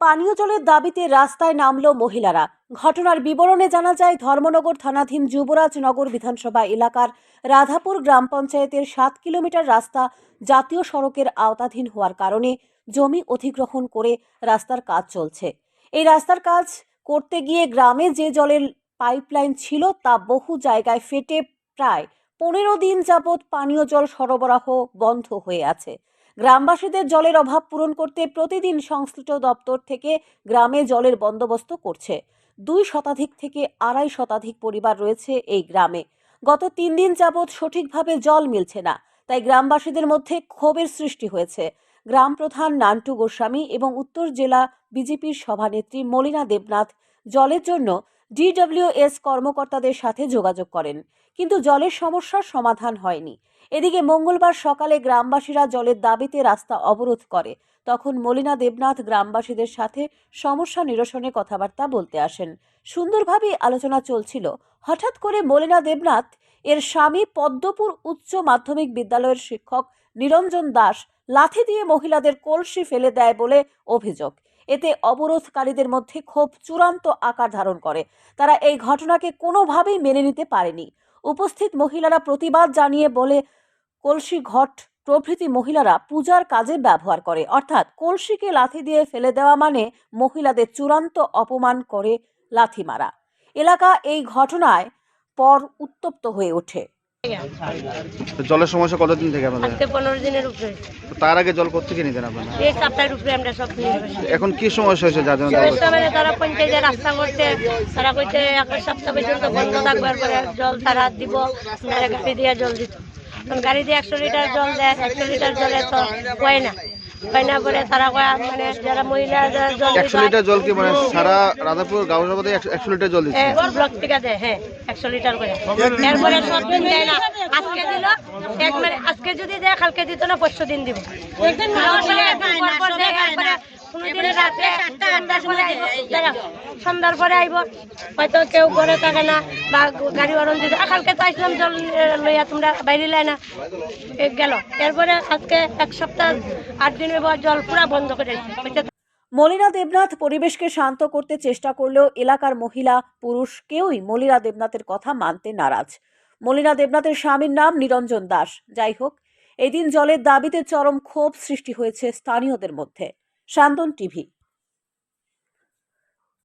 পানীয় জলের দাবিতে রাস্তায় নামলো মহিলারা। ঘটনার বিবরণে জানা যায়, ধর্মনগর থানাধীন যুবরাজনগর বিধানসভা এলাকার রাধাপুর গ্রাম পঞ্চায়েতের 7 কিলোমিটার রাস্তা জাতীয় সড়কের আওতাধীন হওয়ার কারণে জমি অধিগ্রহণ করে রাস্তার কাজ চলছে। এই রাস্তার কাজ করতে গিয়ে গ্রামে যে জলের পাইপলাইন ছিল তা বহু জায়গায় ফেটে প্রায় 15 দিন যাবৎ পানীয় জল সরবরাহ বন্ধ হয়ে আছে। গ্রামবাসীদের জলের অভাব পূরণ করতে প্রতিদিন সংশ্লিষ্ট দপ্তর থেকে গ্রামে জলের বন্দোবস্ত করছে। 2 শতাধিক থেকে 2.5 শতাধিক পরিবার রয়েছে এই গ্রামে। গত 3 দিন যাবৎ সঠিকভাবে জল মিলছে না, তাই গ্রামবাসীদের মধ্যে ক্ষোভের সৃষ্টি হয়েছে। গ্রাম প্রধান নান্টু গোস্বামী এবং উত্তর জেলা বিজেপির সভানেত্রী মলিনা দেবনাথ জলের জন্য DWS কর্মকর্তাদের সাথে যোগাযোগ করেন, কিন্তু জলের সমস্যার সমাধান হয়নি। এদিকে মঙ্গলবার সকালে গ্রামবাসীরা জলের দাবিতে রাস্তা অবরোধ করে। তখন মলিনা দেবনাথ গ্রামবাসীদের সাথে সমস্যা নিরসনে কথাবার্তা বলতে আসেন। সুন্দরভাবেই আলোচনা চলছিল। হঠাৎ করে মলিনা দেবনাথ এর স্বামী পদ্মপুর উচ্চ মাধ্যমিক বিদ্যালয়ের শিক্ষক নিরঞ্জন দাস লাঠি দিয়ে মহিলাদের কলসি ফেলে দেয় বলে অভিযোগ। এতে অবরোধকারীদের মধ্যে ক্ষোভ চূড়ান্ত আকার ধারণ করে। তারা এই ঘটনাকে কোনোভাবেই মেনে নিতে পারেনি। উপস্থিত মহিলারা প্রতিবাদ জানিয়ে বলে, কলসি ঘট প্রভৃতি মহিলারা পূজার কাজে ব্যবহার করে, অর্থাৎ কলসিকে লাথি দিয়ে ফেলে দেওয়া মানে মহিলাদের চূড়ান্ত অপমান করে লাথি মারা। এলাকা এই ঘটনায় পর উত্তপ্ত হয়ে ওঠে। তো জলের সমস্যা কতদিন থেকে আপনাদের? আজকে 15 দিনের উপরে। তো তার আগে জল কোত্থেকে নিতেন আপনারা? এই সপ্তাহের উপরে আমরা সব নিয়ে বসে। এখন কি সমস্যা হয়েছে যার জন্য জল সমস্যা মানে তারা পঞ্চায়েতে রাস্তা করতে, তারা কইতে এক সপ্তাহ পর্যন্ত বন্ধ থাকবার পরে জল তারা দিব, তারা গাড়ি দিয়ে জল দিত। তখন গাড়ি দিয়ে 100 লিটার জল দেয়, 100 লিটার জলে তো হয় না পরে তারা মানে যারা মহিলা জল 100 লিটার জল কি মানে সারা রাধাপুর গাঁও সভাতে 100 লিটার জল দিচ্ছে? ব্লক থেকে দেয়, হ্যাঁ 100 লিটার করে। এরপরে সব দিন দেয় না, আজকে দিল একবারে, আজকে যদি দেয় কালকে দিত না, 5 দিন দিব। সন্ধ্যার পরে আইব, হয়তো কেউ ঘরে থাকে না বা গাড়ি ওরন দিতে, কালকে তো আসলাম জল লইয়া, তোমরা বাইরে লাই না গেল। এরপরে আজকে 1 সপ্তাহ 8 দিনের পর জল পুরা বন্ধ করে দিচ্ছে। মলিনা দেবনাথ পরিবেশকে শান্ত করতে চেষ্টা করলেও এলাকার মহিলা পুরুষ কেউই মলিনা দেবনাথের কথা মানতে নারাজ। মলিনা দেবনাথের স্বামীর নাম নিরঞ্জন দাস। যাই হোক, এদিন জলের দাবিতে চরম ক্ষোভ সৃষ্টি হয়েছে স্থানীয়দের মধ্যে। শান্তন টিভি।